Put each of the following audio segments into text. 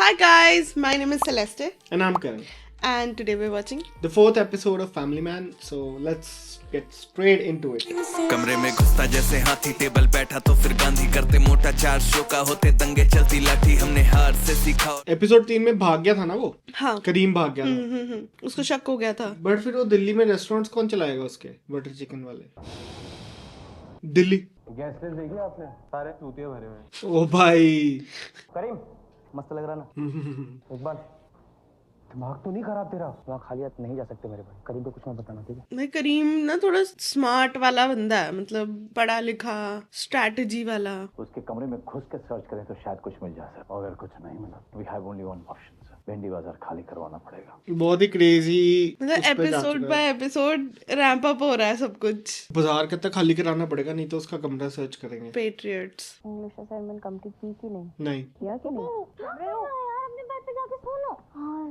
Hi guys, my name is Celeste And I'm Karan. and today we're watching The fourth episode of Family Man. So let's get straight into it. कमरे में घुसता जैसे हाथी table बैठा तो फिर गांधी करते मोटा चार शो का होते दंगे चलती लाठी हमने हार से सीखा। एपिसोड 3 में भाग गया था ना वो। हाँ करीम भाग गया था। उसको शक हो गया था। बट फिर वो दिल्ली में रेस्टोरेंट्स कौन चलाएगा उसके बटर चिकन वाले? दिल्ली। गैस लिस्ट देखी आपने? सारे चूतिया भरे हुए हैं। ओ भाई करीम मस्त लग रहा ना? एक बार दिमाग तो नहीं खराब तेरा? वहाँ खाली हाथ नहीं जा सकते मेरे भाई। करीम को कुछ मत बताना, ठीक है? भाई करीम ना थोड़ा स्मार्ट वाला बंदा है, मतलब पढ़ा लिखा, स्ट्रैटेजी वाला। उसके कमरे में घुस के सर्च करें तो शायद कुछ मिल जाए सर। अगर कुछ नहीं मिला we have only one option sir, Bhindi Bazaar खाली करवाना पड़ेगा। बहुत ही क्रेजी। मतलब episode by episode ramp up हो रहा है सब कुछ। बाजार कितना खाली कराना पड़ेगा, नहीं तो उसका कमरा सर्च करेंगे। पेट्रियट्स। इंग्लिश असाइनमेंट कंप्लीट की कि नहीं? नहीं। किया कि नहीं? यार अपने बेड पे जाके सो लो। हाँ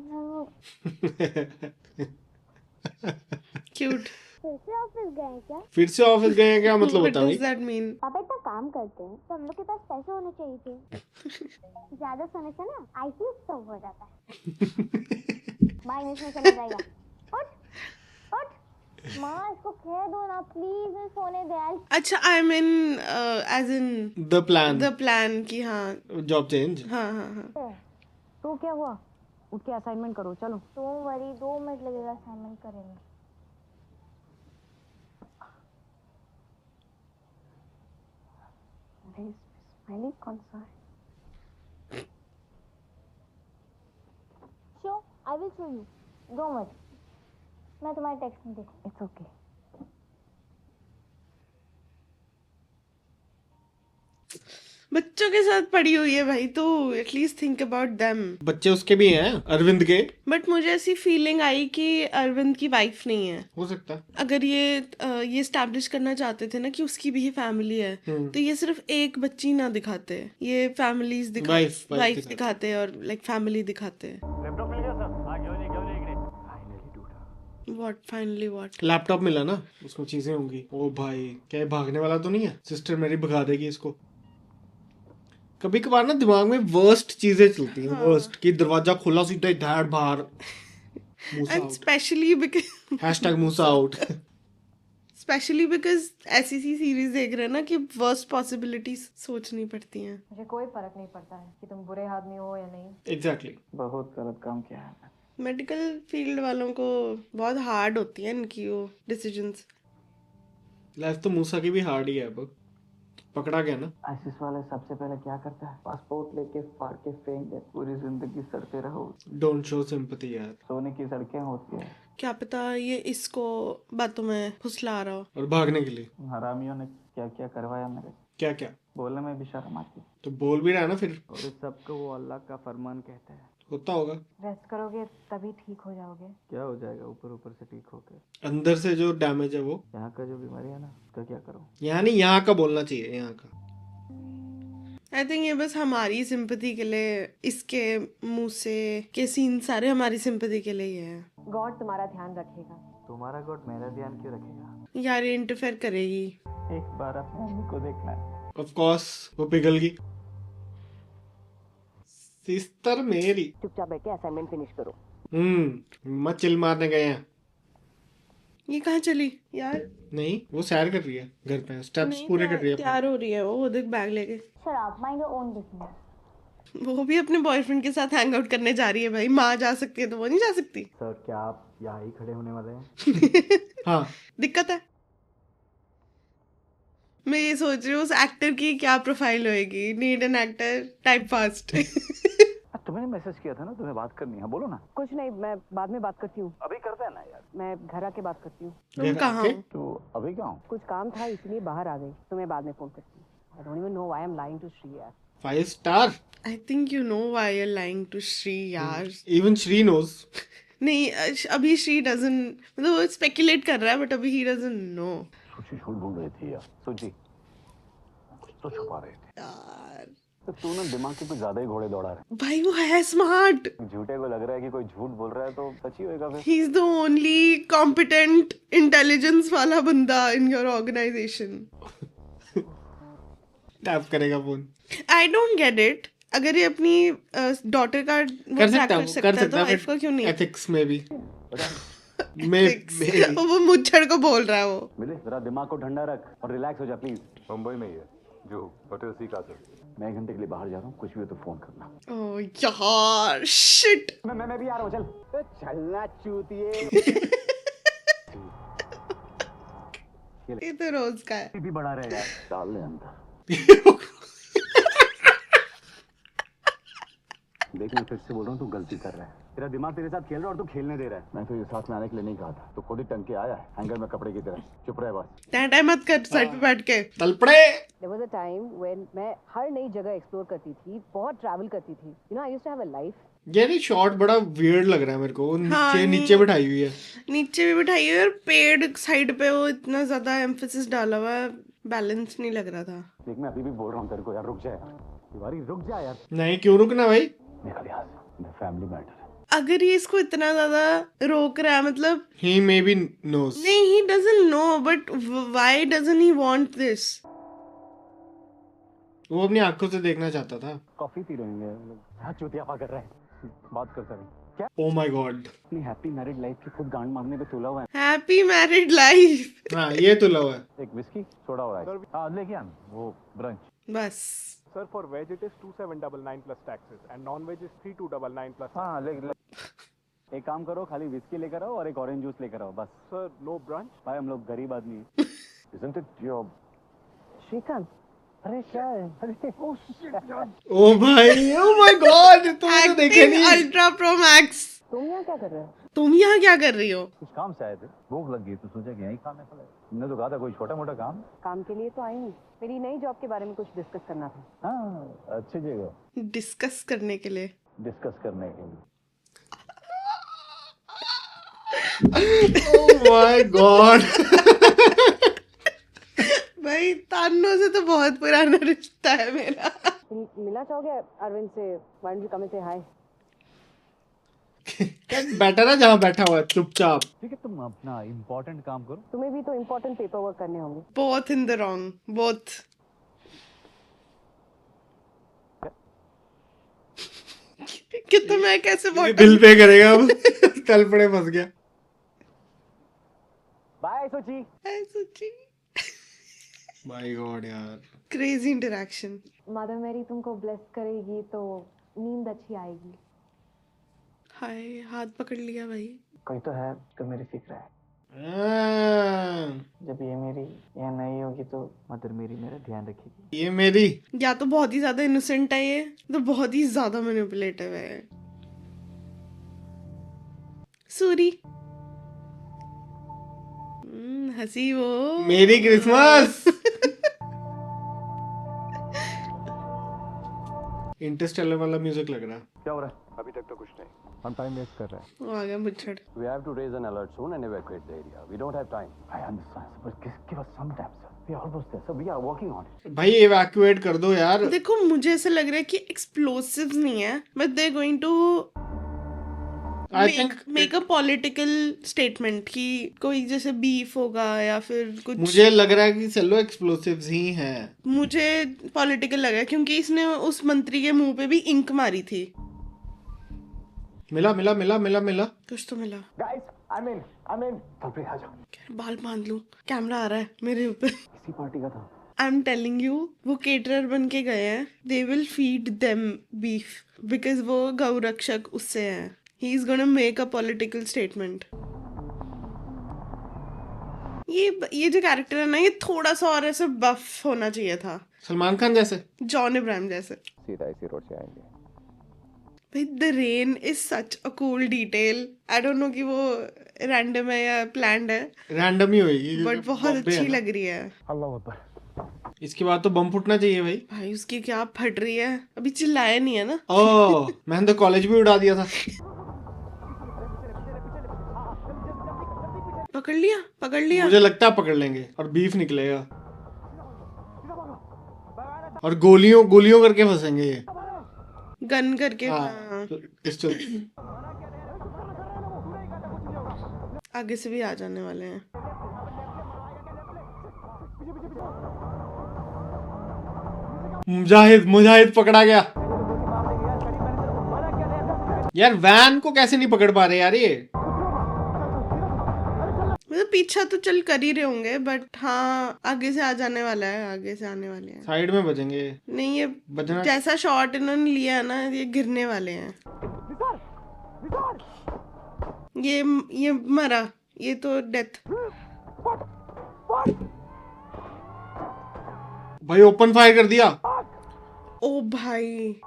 क्यूट। फिर से ऑफिस गए क्या? फिर से ऑफिस गए हैं क्या मतलब What होता does भाई? that mean? पापा इतना काम करते हैं तो हम लोग के पास पैसे होने चाहिए थे। ज्यादा सोने से ना आईक्यू स्ट्रोक हो जाता है। माँ इंग्लिश में चला जाएगा। उठ उठ माँ इसको खेल दो ना प्लीज, मैं सोने दे यार। अच्छा I mean as in the plan की। हाँ जॉब चेंज। हाँ हाँ हाँ। तो क्या हुआ? उठ के असाइनमेंट करो चलो। डोंट वरी 2 मिनट लगेगा असाइनमेंट करेंगे। स्माइली कौन सा है? Show I will show you, don't worry. मैं तुम्हारे टेक्स्ट में देखूं। It's okay. बच्चों के साथ पड़ी हुई है भाई, तो एटलीस्ट थिंक अबाउट देम। बच्चे उसके भी हैं, अरविंद के। बट मुझे ऐसी फीलिंग आई कि अरविंद की वाइफ नहीं है। हो सकता है। अगर ये एस्टैब्लिश करना चाहते थे ना कि उसकी भी फैमिली है, तो ये सिर्फ एक बच्ची ना दिखाते, ये फैमिलीज वाइफ दिखाते और लाइक फैमिली दिखाते। लैपटॉप मिल गया सर? हाँ क्यों नहीं फाइनली टूटा। What finally what? लैपटॉप मिला ना, उसमें चीजें होंगी। ओ भाई क्या ये भागने वाला तो नहीं है? सिस्टर मेरी भगा देगी इसको। कभी कभार ना दिमाग में वर्स्ट चीजें चलती हैं। वर्स्ट कि दरवाजा खोला सीधा ही धैड़ बाहर। एंड स्पेशली बिकॉज #मूसा-आउट। स्पेशली बिकॉज ऐसी सी सीरीज देख रहे हैं ना कि वर्स्ट पॉसिबिलिटीज सोचनी पड़ती हैं। मुझे कोई फर्क नहीं पड़ता है कि तुम बुरे आदमी हो या नहीं। एग्जैक्टली। बहुत गलत काम किया है। मेडिकल फील्ड वालों को बहुत हार्ड होती है इनकी वो डिसीजंस। लाइफ तो मूसा की भी हार्ड ही है। अब पकड़ा गया ना। आईसीस वाले सबसे पहले क्या करता है? पासपोर्ट लेके फाड़ के फेंक दे। पूरी जिंदगी सड़ते रहो। डोंट शो सिंपैथी यार। सोने की सड़कें होती है। क्या पता ये इसको बातों में फुसला रहा हो। और भागने के लिए हरामियों ने क्या क्या करवाया मेरे। क्या क्या बोलने में भी शर्म आती है। तो बोल भी रहा है ना फिर। और इस सबको वो अल्लाह का फरमान कहते हैं। होता होगा। रेस्ट करोगे तभी ठीक हो जाओगे। क्या हो जाएगा ऊपर ऊपर से ठीक होके? अंदर से जो डैमेज है वो। यहाँ का जो बीमारी है ना उसका क्या करो? यहाँ नहीं, यहाँ का बोलना चाहिए। यहाँ का आई थिंक ये बस हमारी सिंपैथी के लिए, इसके मुंह से के सीन सारे हमारी सिंपैथी के लिए ही है। गॉड तुम्हारा ध्यान रखेगा। तुम्हारा गॉड मेरा ध्यान क्यों रखेगा? यार ये इंटरफेयर करेगी। एक बार अपने मम्मी को देखना है। ऑफ कोर्स वो पिघल गई। सिस्टर मेरी। चुपचाप बैठ के असाइनमेंट फिनिश करो। मत चिल मारने गए हैं। ये कहाँ चली यार? नहीं वो सैर कर रही है घर पे, स्टेप्स पूरे कर रही है। तैयार हो रही है वो देख बैग लेके। शराब माइंड योर ओन बिजनेस। वो भी अपने बॉयफ्रेंड के साथ हैंग आउट करने जा रही है भाई। माँ जा सकती है तो वो नहीं जा सकती? सर क्या आप यहाँ ही खड़े होने वाले हैं? हाँ दिक्कत है। मैं ये सोच रही हूँ उस एक्टर की क्या प्रोफाइल होएगी। Need an actor type fast. तुमने मैसेज किया था ना, तुम्हें बात करनी है, बोलो ना। कुछ नहीं, मैं बाद में बात करती हूँ। अभी करते हैं ना यार। मैं घर आके बात करती हूँ। तुम कहाँ हो? तो अभी क्या हूँ? कुछ काम था इसलिए बाहर आ गई, तो मैं बाद में फोन करती हूँ। I don't even know why I'm lying to Shri यार। 5 star. I think you know why you are lying to Shri यार। Even Shri knows. नहीं अभी श्री डजंट, मतलब वो स्पेकुलेट कर रहा है बट अभी ही डजंट नो। सूची झूठ बोल रही थी यार। सूची कुछ तो छुपा रहे थे यार तो तू ना दिमाग के कुछ ज्यादा ही घोड़े दौड़ा रहे। भाई वो है स्मार्ट। झूठे को लग रहा है कि कोई झूठ बोल रहा है तो सच ही होएगा फिर। ही is the only competent intelligence वाला बंदा इन योर ऑर्गेनाइजेशन। टैप करेगा phone. I don't get it. अगर ये अपनी डॉटर का वो कर track सकता हूँ है तो वाइफ का क्यों नहीं? एथिक्स में भी वो मुच्छड़ को बोल रहा है वो। मिले जरा दिमाग को ठंडा रख और रिलैक्स हो जा प्लीज। मुंबई में ही है जो होटल सी का सर। मैं 1 घंटे के लिए बाहर जा रहा हूँ, कुछ भी हो तो फोन करना। ओह यार शिट। मैं भी आ रहा हूँ, चल चलना चूतिए। ये तो रोज का है। भी बड़ा रहे यार, डाल ले अंदर। देख मैं फिर से बोल रहा हूँ, तू गलती कर रहा है। तेरा दिमाग तेरे साथ खेल रहा है और तू खेलने दे रहा है। मैं तो ये साथ में आने के लिए नहीं कहा था, तो खुद ही टंग के आया है हैंगर में कपड़े की तरह। चुप रहे बस। टाइम मत कर साइड पे बैठ के। Talpade. There was a time when मैं हर नई जगह एक्सप्लोर करती थी, बहुत ट्रैवल करती थी। You know, I used to have a life. ये नहीं शॉट बड़ा वियर्ड लग रहा है मेरे को। वो नीचे नीचे बिठाई हुई है। नीचे भी बिठाई हुई है और पेड़ साइड पे वो इतना ज्यादा एम्फेसिस डाला हुआ है, बैलेंस नहीं लग रहा था। देख मैं अभी भी बोल रहा हूँ तेरे को यार, रुक जा यार। तिवारी रुक जा यार। नहीं क्यों रुकना भाई? मेरा लिहाज मैं फैमिली मैटर है। अगर ये इसको इतना ज्यादा रोक रहा है मतलब ही मे बी नोस। नहीं, he doesn't know, but why doesn't he want this? वो अपनी आंखों से देखना चाहता था। कॉफी पी रहेंगे। हाँ चूतियापा कर रहा है। बात कर सर। क्या? Oh my God. अपनी हैप्पी मैरिड लाइफ की खुद गांड मारने पे तुला हुआ है। Happy married life. हाँ ये तो लव है। एक विस्की छोड़ा हुआ है। हाँ लेके आना वो ब्रंच। बस Sir, for veg it is 2799 plus taxes and non-veg is 3299 plus. हाँ ले एक काम करो, खाली विस्की लेकर आओ और एक ऑरेंज जूस लेकर आओ बस। Sir, no brunch. भाई हम लोग गरीब आदमी हैं। Isn't it your Shrikant? अरे क्या है? अरे ओ भाई ओ माय गॉड तुमने तो देखे नहीं। Ultra pro max. तुम यहाँ क्या कर रहे हो? तुम यहाँ क्या कर रही हो? कुछ काम से आए थे, भूख लग गई तो सोचा कि यहीं खाने चले। तुमने तो कहा था कोई छोटा मोटा काम। काम के लिए तो आई हूँ। मेरी नई जॉब के बारे में कुछ डिस्कस करना था। हाँ अच्छी जगह डिस्कस करने के लिए। डिस्कस करने के लिए। Oh my God. भाई तान्नो से तो बहुत पुराना रिश्ता है मेरा। मिलना चाहोगे अरविंद से? Why don't you come and say hi? बैठा ना जहाँ बैठा हुआ है चुपचाप। ठीक है तुम अपना इम्पोर्टेंट काम करो। तुम्हें भी तो इम्पोर्टेंट पेपर वर्क करने होंगे। Both in the wrong both. कि तो मैं कैसे बिल पे करेगा अब। तलपड़े फंस गया। बाय सोची। सोची माय गॉड यार क्रेजी इंटरेक्शन। मदर मेरी तुमको ब्लेस करेगी तो नींद अच्छी आएगी। हाय हाथ पकड़ लिया भाई। कोई तो है तो मेरी फिक्र है। जब ये मेरी यहाँ नहीं होगी तो मदर मेरी मेरा ध्यान रखेगी। ये मेरी या तो बहुत ही ज्यादा इनोसेंट है, ये तो बहुत ही ज्यादा मैनिपुलेटिव है। सूरी हंसी वो मेरी क्रिसमस। इंटरस्टेलर वाला म्यूजिक लग रहा है। क्या हो रहा है? अभी तक तो कुछ नहीं। हम टाइम वेस्ट कर रहे हैं। वो आ गया मुच्छड़। We have to raise an alert soon and evacuate the area. We don't have time. I understand, but give us some time, sir. We are almost there, sir. We are working on it. भाई evacuate कर दो यार। देखो मुझे ऐसा लग रहा है कि एक्सप्लोसिव्स नहीं है, but they going to make a political statement कि कोई जैसे बीफ होगा या फिर कुछ। मुझे लग रहा है कि चलो एक्सप्लोसिव्स ही हैं। मुझे पॉलिटिकल लगा क्योंकि इसने उस मंत्री के मुंह पे भी इंक मारी थी। मिला मिला मिला मिला मिला कुछ तो मिला। Guys, I'm in. तलपड़े आ जाओ। बाल बांध लूं, कैमरा आ रहा है मेरे ऊपर। किसी पार्टी का था। आई एम टेलिंग यू, वो केटरर बन के गए हैं। They will feed them beef because वो गौ रक्षक उससे हैं। He is gonna make a political statement. ये जो कैरेक्टर है ना, ये थोड़ा सा और ऐसे बफ होना चाहिए था। सलमान खान जैसे, जॉन इब्राहिम जैसे। सीधा इसी रोड से आएंगे। भाई the rain is such a cool detail. I don't know कि वो रैंडम है या प्लान्ड है, रैंडम ही होगी बट बहुत अच्छी लग रही है। अल्लाह अकबर। इसके बाद तो बम फूटना चाहिए भाई। भाई उसकी क्या फट रही है, अभी चिल्लाया नहीं है ना। ओह मैंने तो कॉलेज भी उड़ा दिया था। पकड़ लिया। मुझे लगता है पकड़ लेंगे और बीफ निकलेगा और गोलियों करके फंसेंगे ये। गन करके। हाँ पिस्टल। आगे से भी आ जाने वाले हैं। मुजाहिद पकड़ा गया। यार वैन को कैसे नहीं पकड़ पा रहे यार ये? मतलब पीछा तो चल कर ही रहे होंगे, बट हाँ आगे से आ जाने वाला है, आगे से आने वाले हैं। साइड में बजेंगे। नहीं ये बजना जैसा शॉट इन्होंने लिया है ना, ये गिरने वाले हैं। ये मरा, ये तो डेथ। भाई ओपन फायर कर दिया। ओ भाई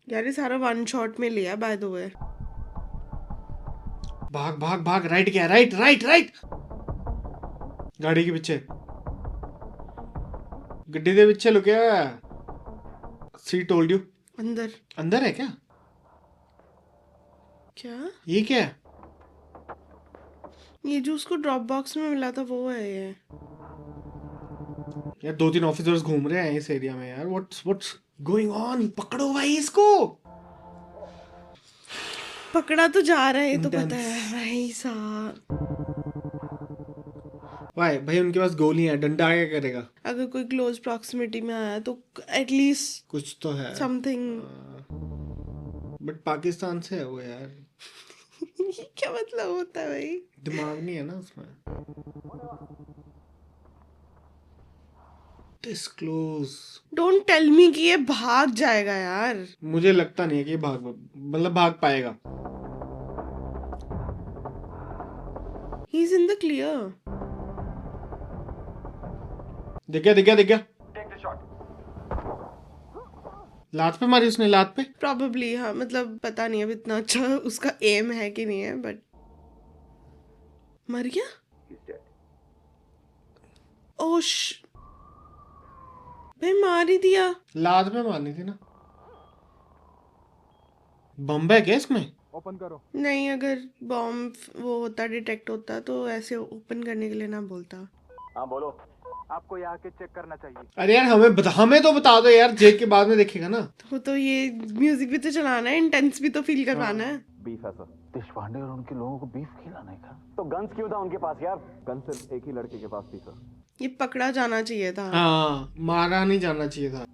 यार ये सारा वन शॉट में लिया बाय द वे। भाग भाग भाग, राइट क्या? राइट राइट राइट, गाड़ी के पीछे, गड्डी के पीछे लुकिया। सी टोल्ड यू। अंदर अंदर है क्या? क्या? ये क्या है? ये जो उसको ड्रॉप बॉक्स में मिला था वो है ये। यार 2-3 ऑफिसर्स घूम रहे हैं इस एरिया में यार। What's going on? पकड़ो भाई इसको। पकड़ा तो जा रहा है, ये तो Intense. पता है भाई साहब। भाई उनके पास गोली है, डंडा क्या करेगा? अगर कोई क्लोज प्रॉक्सिमिटी में आया तो एटलीस्ट कुछ तो है, समथिंग। बट पाकिस्तान से है वो यार। क्या मतलब होता है भाई? दिमाग नहीं है ना उसमें। डिस्क्लोज। डोंट टेल मी कि ये भाग जाएगा यार। मुझे लगता नहीं है कि ये भाग पाएगा। He is in the clear. दिख गया। लात पे मारी उसने, लात पे। प्रॉबेबली हाँ, मतलब पता नहीं अब इतना अच्छा उसका एम है कि नहीं है, बट मर गया। ओश भाई मार ही दिया। लात पे मारनी थी ना। बम है क्या इसमें? ओपन करो। नहीं, अगर बॉम्ब वो होता डिटेक्ट होता तो ऐसे ओपन करने के लिए ना बोलता। हाँ बोलो। आपको यहाँ के चेक करना चाहिए। अरे यार हमें तो बता दो यार, जेक के बाद में देखेगा ना। तो ये म्यूजिक भी तो चलाना है, इंटेंस भी तो फील करवाना है। बीफ है सर। देशपांडे और उनके लोगों को बीफ खिलाने का। तो गन्स क्यों था उनके पास यार? गन सिर्फ एक ही लड़के के पास थी सर। ये पकड़ा जाना चाहिए था। हाँ, मारा नहीं जाना चाहिए था।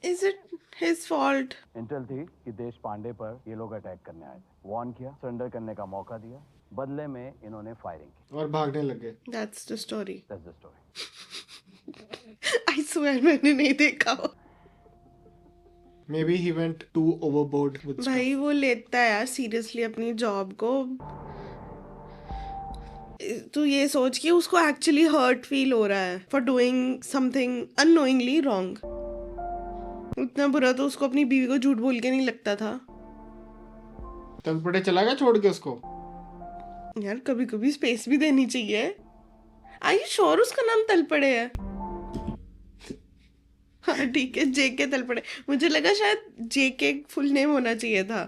Is it his fault? Intel थी कि देशपांडे पर ये लोग अटैक करने आए थे। वार्न किया, सरेंडर करने का मौका दिया, बदले में इन्होंने फायरिंग की और भागने लगे। That's the story. That's the story. I swear मैंने नहीं देखा। Maybe he went to overboard with. भाई वो लेता है यार सीरियसली अपनी जॉब को। तू ये सोच कि उसको एक्चुअली हर्ट फील हो रहा है for doing something unknowingly wrong. इतना बुरा तो उसको अपनी बीवी को झूठ बोल के नहीं लगता था। तलपड़े चला गया छोड़ के उसको। यार कभी कभी स्पेस भी देनी चाहिए। आई यू श्योर उसका नाम तलपड़े है? हाँ ठीक है, जेके तलपड़े। मुझे लगा शायद जेके फुल नेम होना चाहिए था।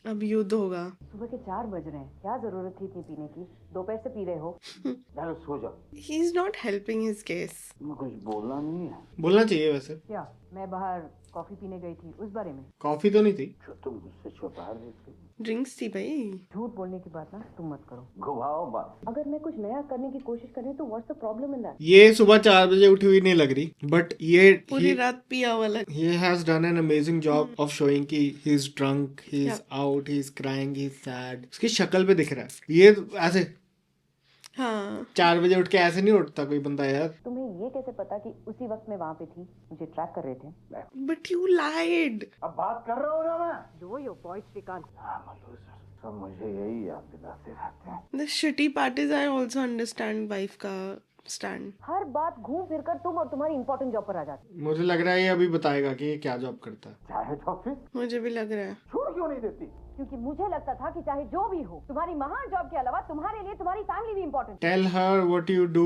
अब युद्ध होगा। सुबह के 4 बज रहे हैं, क्या जरूरत थी इतनी पीने की? दोपहर से पी रहे हो। यार सो जा। He is not helping his case. तुम्हें कुछ बोलना नहीं है? बोलना चाहिए वैसे। क्या मैं बाहर कॉफी पीने गई थी उस बारे में? कॉफी तो नहीं थी। जो तुम मुझसे छुपा रहे थे। ड्रिंक्स थी भाई। झूठ बोलने की बात ना तुम मत करो। घुमाओ बात। अगर मैं कुछ नया करने की कोशिश कर रही हूँ तो what's the problem in that? ये सुबह 4 बजे उठी हुई नहीं लग रही, बट ये पूरी रात पिया हुआ लग। he has done an amazing job of showing कि he is drunk, he is out, he is crying, he is sad. उसकी शक्ल पे दिख रहा है। ये ऐसे हाँ 4 बजे उठ के ऐसे नहीं उठता कोई बंदा यार। तुम्हें ये कैसे पता कि उसी वक्त मैं वहाँ पे थी? मुझे ट्रैक कर रहे थे। But you lied. अब बात कर रहा हूँ ना मैं। Low your voice Shrikant. सब मुझे यही याद दिलाते रहते हैं। The shitty part is I also understand wife का स्टैंड। हर बात घूम फिर कर तुम और तुम्हारी इंपॉर्टेंट जॉब पर आ जाती। मुझे लग रहा है ये अभी बताएगा कि ये क्या जॉब करता है। चाहे तो फिर मुझे भी लग रहा है। छोड़ क्यों नहीं देती? क्योंकि मुझे लगता था कि चाहे जो भी हो, तुम्हारी महान जॉब के अलावा तुम्हारे लिए तुम्हारी फैमिली भी important. Tell her what you do.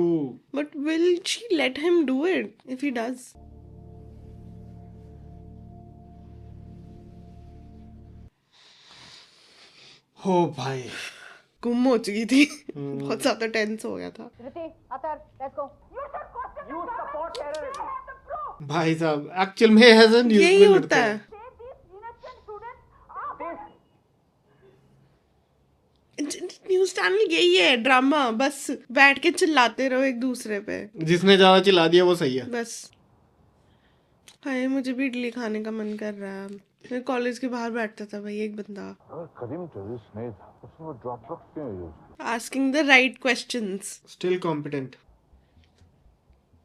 But will she let him do it if he does? हो भाई, गुम हो चुकी थी। बहुत ज्यादा टेंस हो गया था। Riti, Atar, let's go. You support terrorism. भाई साहब एक्चुअल में हैजन यूज यही होता है। न्यूज चैनल यही है, ड्रामा। बस बैठ के चिल्लाते रहो एक दूसरे पे। जिसने ज्यादा चिल्ला दिया वो सही है। बस हाय मुझे भी इडली खाने का मन कर रहा है। मेरे कॉलेज के बाहर बैठता था भाई एक बंदा, अगर कदीम टेररिस्ट नहीं था उसने वो ड्रॉप बॉक्स क्यों यूज किया? Asking the right questions. Still competent.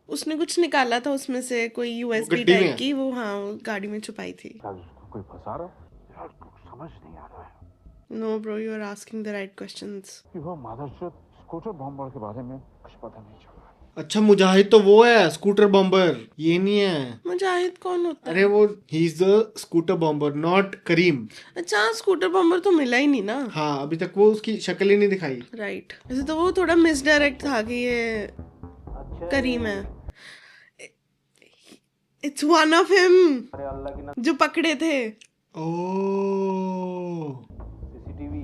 उसने कुछ निकाला था उसमें से, कोई यूएसबी गड्डी में टाइप है? की, वो हाँ वो गाड़ी में छुपाई थी। शायद उसको कोई फंसा रहा हो। यार कुछ समझ नहीं आ रहा है no bro, you are asking the right questions. कि वो मादरचोद स्कूटर बॉम्बर के बारे में कुछ पता नहीं चल रहा। अच्छा मुजाहिद तो वो है स्कूटर बॉम्बर, ये नहीं है। मुजाहिद कौन होता है? अरे वो he is the scooter bomber not Karim. अच्छा स्कूटर बम्बर तो मिला ही नहीं ना। हाँ अभी तक वो उसकी शक्ल ही नहीं दिखाई। राइट, वैसे तो वो थोड़ा मिसडायरेक्ट था कि ये करीम है। इट्स वन ऑफ हिम जो पकड़े थे। ओह सीसीटीवी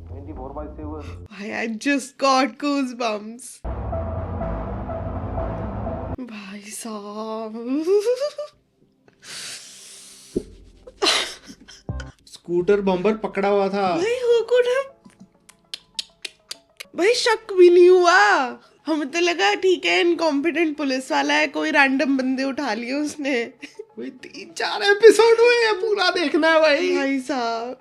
24/7 भाई आई जस्ट गॉट गूज़बम्प्स भाई साहब। स्कूटर बॉम्बर पकड़ा हुआ था। भाई who could have, भाई शक भी नहीं हुआ। हमें तो लगा ठीक है इनकॉम्पिटेंट पुलिस वाला है, कोई रैंडम बंदे उठा लिए उसने। भाई 3-4 एपिसोड हुए हैं, पूरा देखना है भाई। भाई साहब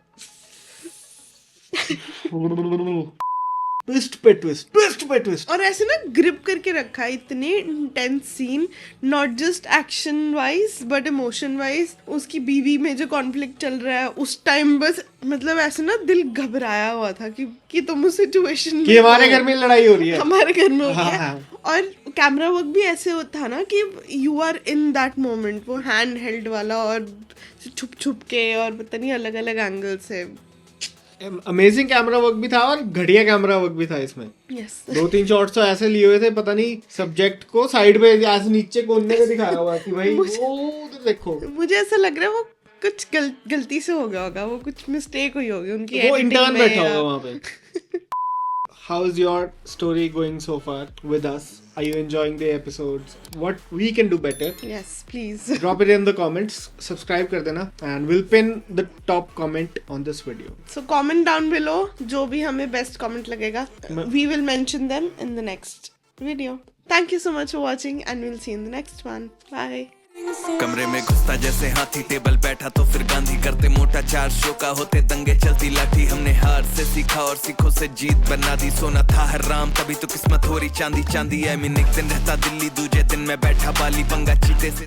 ट्विस्ट पे ट्विस्ट, ट्विस्ट पे ट्विस्ट। और ऐसे ना ग्रिप करके रखा है, इतने intense scene, not just action wise but emotion wise. उसकी बीवी में जो कॉन्फ्लिक्ट चल रहा है उस टाइम, बस मतलब ऐसे ना दिल घबराया हुआ था कि तुम उस सिचुएशन कि हमारे घर में लड़ाई हो रही है। हमारे घर में हो हाँ, गया। हाँ। और कैमरा वर्क भी ऐसे होता ना कि you are in that moment, वो हैंड हेल्ड वाला और छुप छुप के और पता नहीं अलग अलग एंगल से। अमेजिंग कैमरा वर्क भी था और घटिया कैमरा वर्क भी था इसमें। यस 2-3 शॉट्स तो ऐसे लिए हुए थे, पता नहीं सब्जेक्ट को साइड पे ऐसे नीचे कोने में दिखाया हुआ कि भाई वो उधर देखो। मुझे ऐसा लग रहा है वो कुछ गलती से हो गया होगा, वो कुछ मिस्टेक हुई होगी उनकी वो editing इंटर्न में बैठा या- होगा वहाँ पे। How is your story going so far with us? Are you enjoying the episodes? What we can do better? Yes, please. Drop it in the comments. Subscribe कर देना and we'll pin the top comment on this video. So comment down below जो भी हमें best comment लगेगा. We will mention them in the next video. Thank you so much for watching and we'll see you in the next one. Bye. कमरे में घुसता जैसे हाथी table बैठा तो फिर गांधी करते मोटा 4 शो का होते दंगे चलती लाठी हमने हार से सीखा और सीखों से जीत बना दी सोना था हराम तभी तो किस्मत हो रही चांदी चांदी है मीन एक दिन रहता दिल्ली दूजे दिन मैं बैठा बाली पंगा चीते से